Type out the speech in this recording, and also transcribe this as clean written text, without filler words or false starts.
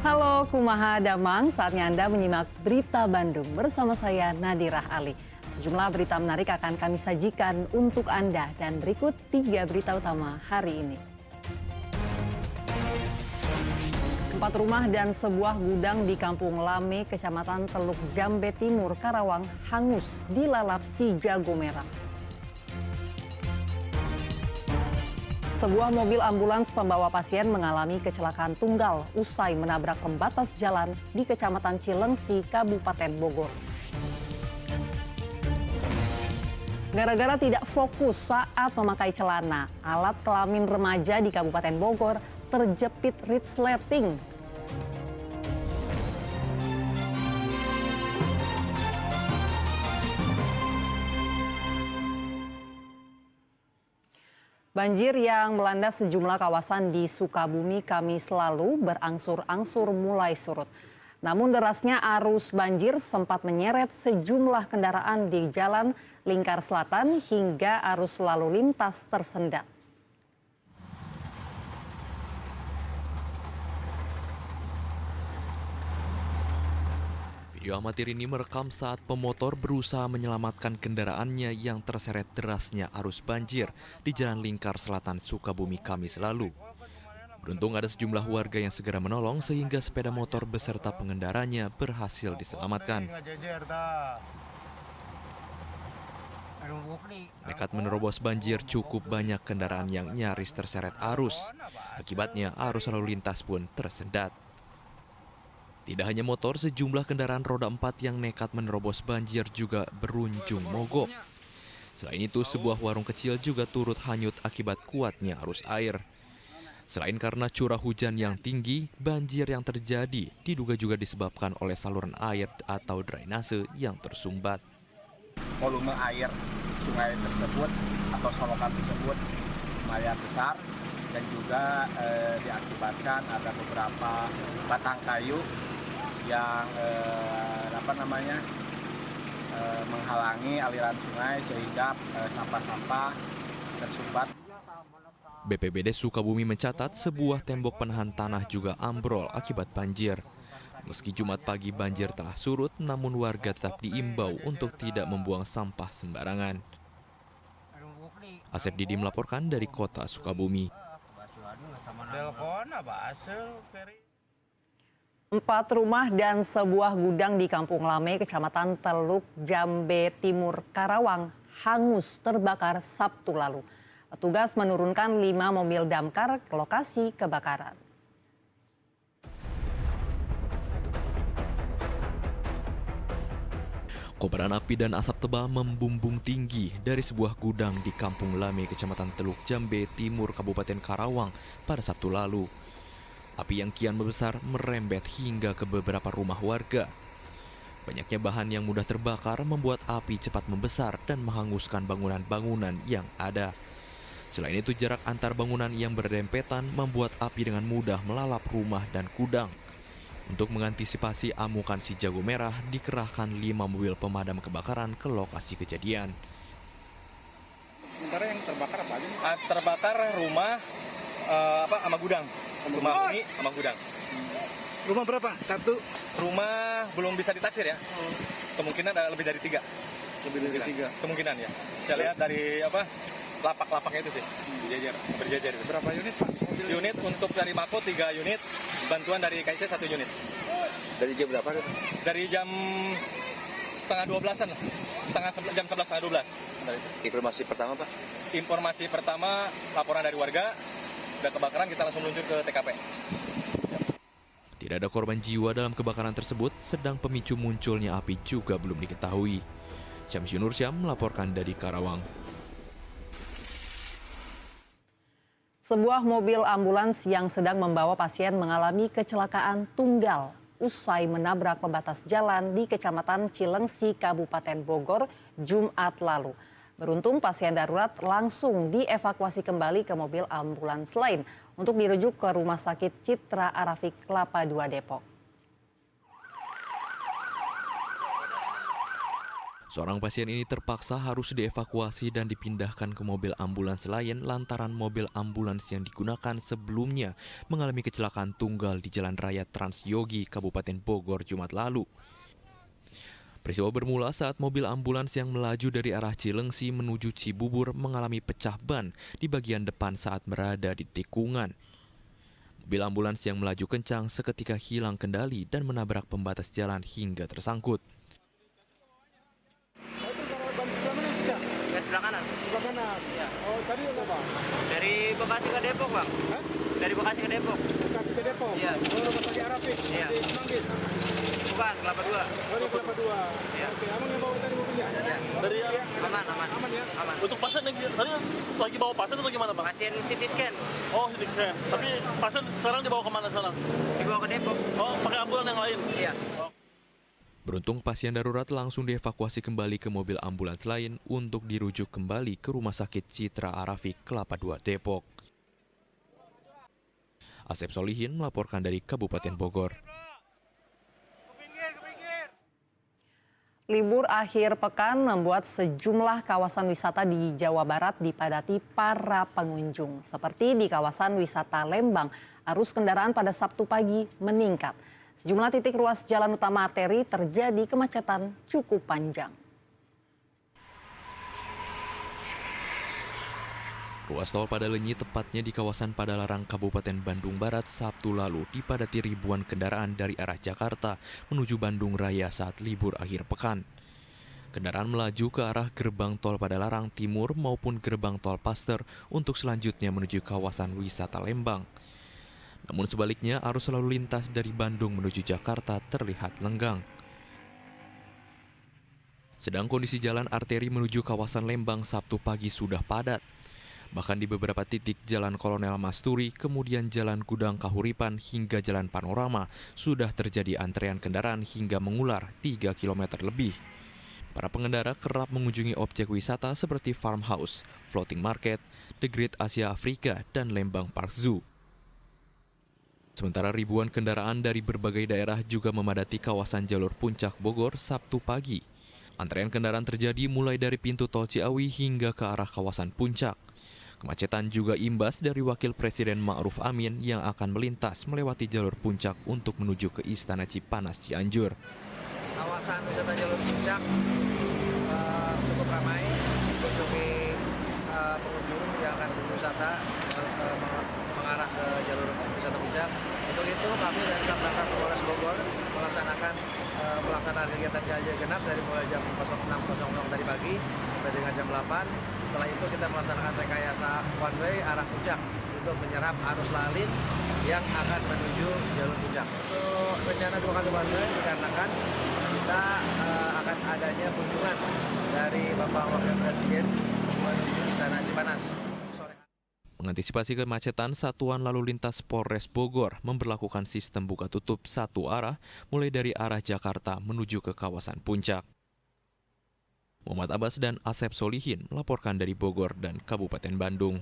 Halo Kumaha Damang, saatnya Anda menyimak Berita Bandung bersama saya Nadirah Ali. Sejumlah berita menarik akan kami sajikan untuk Anda dan berikut 3 berita utama hari ini. 4 rumah dan sebuah gudang di Kampung Lame, Kecamatan Teluk Jambe Timur, Karawang hangus dilalap si jago merah. Sebuah mobil ambulans pembawa pasien mengalami kecelakaan tunggal usai menabrak pembatas jalan di Kecamatan Cilengsi, Kabupaten Bogor. Gara-gara tidak fokus saat memakai celana, alat kelamin remaja di Kabupaten Bogor terjepit resleting. Banjir yang melanda sejumlah kawasan di Sukabumi Kamis lalu berangsur-angsur mulai surut. Namun derasnya arus banjir sempat menyeret sejumlah kendaraan di Jalan Lingkar Selatan hingga arus lalu lintas tersendat. Video amatir ini merekam saat pemotor berusaha menyelamatkan kendaraannya yang terseret derasnya arus banjir di Jalan Lingkar Selatan, Sukabumi Kamis lalu. Beruntung ada sejumlah warga yang segera menolong sehingga sepeda motor beserta pengendaranya berhasil diselamatkan. Nekat menerobos banjir, cukup banyak kendaraan yang nyaris terseret arus. Akibatnya arus lalu lintas pun tersendat. Tidak hanya motor, sejumlah kendaraan roda 4 yang nekat menerobos banjir juga berujung mogok. Selain itu, sebuah warung kecil juga turut hanyut akibat kuatnya arus air. Selain karena curah hujan yang tinggi, banjir yang terjadi diduga juga disebabkan oleh saluran air atau drainase yang tersumbat. Volume air sungai tersebut atau solokan tersebut lumayan besar dan juga diakibatkan ada beberapa batang kayu yang menghalangi aliran sungai sehingga sampah-sampah tersumbat. BPBD Sukabumi mencatat sebuah tembok penahan tanah juga ambrol akibat banjir. Meski Jumat pagi banjir telah surut, namun warga tetap diimbau untuk tidak membuang sampah sembarangan. Asep Didi melaporkan dari kota Sukabumi. 4 rumah dan sebuah gudang di Kampung Lame, Kecamatan Teluk Jambe Timur, Karawang hangus terbakar Sabtu lalu. Petugas menurunkan 5 mobil damkar ke lokasi kebakaran. Kobaran api dan asap tebal membumbung tinggi dari sebuah gudang di Kampung Lame, Kecamatan Teluk Jambe Timur, Kabupaten Karawang pada Sabtu lalu. Api yang kian membesar merembet hingga ke beberapa rumah warga. Banyaknya bahan yang mudah terbakar membuat api cepat membesar dan menghanguskan bangunan-bangunan yang ada. Selain itu, jarak antar bangunan yang berdempetan membuat api dengan mudah melalap rumah dan gudang. Untuk mengantisipasi amukan si jago merah, dikerahkan 5 mobil pemadam kebakaran ke lokasi kejadian. Sementara yang terbakar apa aja? Terbakar rumah sama gudang. Rumah huni sama gudang. Rumah berapa? 1? Rumah belum bisa ditaksir ya. Kemungkinan ada lebih dari 3. Lebih dari 3. Kemungkinan ya. Saya lihat dari lapak-lapaknya itu sih. Berjajar. Berapa unit, Pak? Unit untuk dari Mako 3 unit, bantuan dari KIC 1 unit. Dari jam berapa? Dari jam setengah 12-an lah. Jam 11 setengah 12. Informasi pertama, Pak? Informasi pertama, laporan dari warga. Udah kebakaran, kita langsung meluncur ke TKP. Tidak ada korban jiwa dalam kebakaran tersebut, sedang pemicu munculnya api juga belum diketahui. Syamsi Nursyam melaporkan dari Karawang. Sebuah mobil ambulans yang sedang membawa pasien mengalami kecelakaan tunggal usai menabrak pembatas jalan di Kecamatan Cilengsi, Kabupaten Bogor, Jumat lalu. Beruntung pasien darurat langsung dievakuasi kembali ke mobil ambulans lain untuk dirujuk ke Rumah Sakit Citra Arafik Kelapa II Depok. Seorang pasien ini terpaksa harus dievakuasi dan dipindahkan ke mobil ambulans lain lantaran mobil ambulans yang digunakan sebelumnya mengalami kecelakaan tunggal di Jalan Raya Transyogi, Kabupaten Bogor, Jumat lalu. Peristiwa bermula saat mobil ambulans yang melaju dari arah Cilengsi menuju Cibubur mengalami pecah ban di bagian depan saat berada di tikungan. Mobil ambulans yang melaju kencang seketika hilang kendali dan menabrak pembatas jalan hingga tersangkut. Sebelah kanan. Sebelah kanan? Iya. Oh, tadi apa? Dari Bekasi ke Depok, Bang. Hah? Dari Bekasi ke Depok. Bekasi ke Depok? Iya. Oh, rumah sakit Arafik? Iya. Di Manggis? Bukan, Kelapa 2. Oh, di Kelapa 2? Iya. Oke, abang yang bawa tadi mobilnya? Iya. Dari Aman, aman. Aman ya? Aman. untuk pasien tadi lagi bawa pasien atau gimana, Bang? Pasien CT scan Oh, CT scan. Tapi pasien sekarang dibawa kemana sekarang? dibawa ke Depok. Oh, pakai ambulan yang lain? Iya. Beruntung pasien darurat langsung dievakuasi kembali ke mobil ambulans lain untuk dirujuk kembali ke Rumah Sakit Citra Arafik, Kelapa 2, Depok. Asep Solihin melaporkan dari Kabupaten Bogor. Libur akhir pekan membuat sejumlah kawasan wisata di Jawa Barat dipadati para pengunjung. Seperti di kawasan wisata Lembang, arus kendaraan pada Sabtu pagi meningkat. Sejumlah titik ruas jalan utama arteri terjadi kemacetan cukup panjang. Ruas tol Padalenyi tepatnya di kawasan Padalarang, Kabupaten Bandung Barat Sabtu lalu dipadati ribuan kendaraan dari arah Jakarta menuju Bandung Raya saat libur akhir pekan. Kendaraan melaju ke arah gerbang tol Padalarang Timur maupun gerbang tol Paster untuk selanjutnya menuju kawasan wisata Lembang. Namun sebaliknya arus lalu lintas dari Bandung menuju Jakarta terlihat lenggang. Sedang kondisi jalan arteri menuju kawasan Lembang Sabtu pagi sudah padat. Bahkan di beberapa titik Jalan Kolonel Masturi, kemudian Jalan Gudang Kahuripan hingga Jalan Panorama sudah terjadi antrean kendaraan hingga mengular 3 km lebih. Para pengendara kerap mengunjungi objek wisata seperti Farmhouse, Floating Market, The Great Asia Afrika, dan Lembang Park Zoo. Sementara ribuan kendaraan dari berbagai daerah juga memadati kawasan jalur Puncak Bogor Sabtu pagi. Antrean kendaraan terjadi mulai dari pintu tol Ciawi hingga ke arah kawasan Puncak. Kemacetan juga imbas dari Wakil Presiden Ma'ruf Amin yang akan melintas melewati jalur Puncak untuk menuju ke Istana Cipanas Cianjur. Kawasan wisata jalur Puncak cukup ramai dikunjungi pengunjung yang akan berwisata mengarah ke jalur wisata Puncak. Untuk itu kami dari Satlantas Polres Bogor melaksanakan pelaksanaan kegiatan ganjil genap dari mulai jam 06.00 tadi pagi sampai dengan jam 8. Setelah itu kita melaksanakan rekayasa one way arah Puncak untuk menyerap arus lalin yang akan menuju jalur Puncak. Untuk rencana 2 kali one way dikarenakan kita akan adanya kunjungan dari Bapak Wakil Presiden menuju Istana Cipanas. Mengantisipasi kemacetan, Satuan Lalu Lintas Polres Bogor memberlakukan sistem buka tutup satu arah mulai dari arah Jakarta menuju ke kawasan Puncak. Muhammad Abbas dan Asep Solihin melaporkan dari Bogor dan Kabupaten Bandung.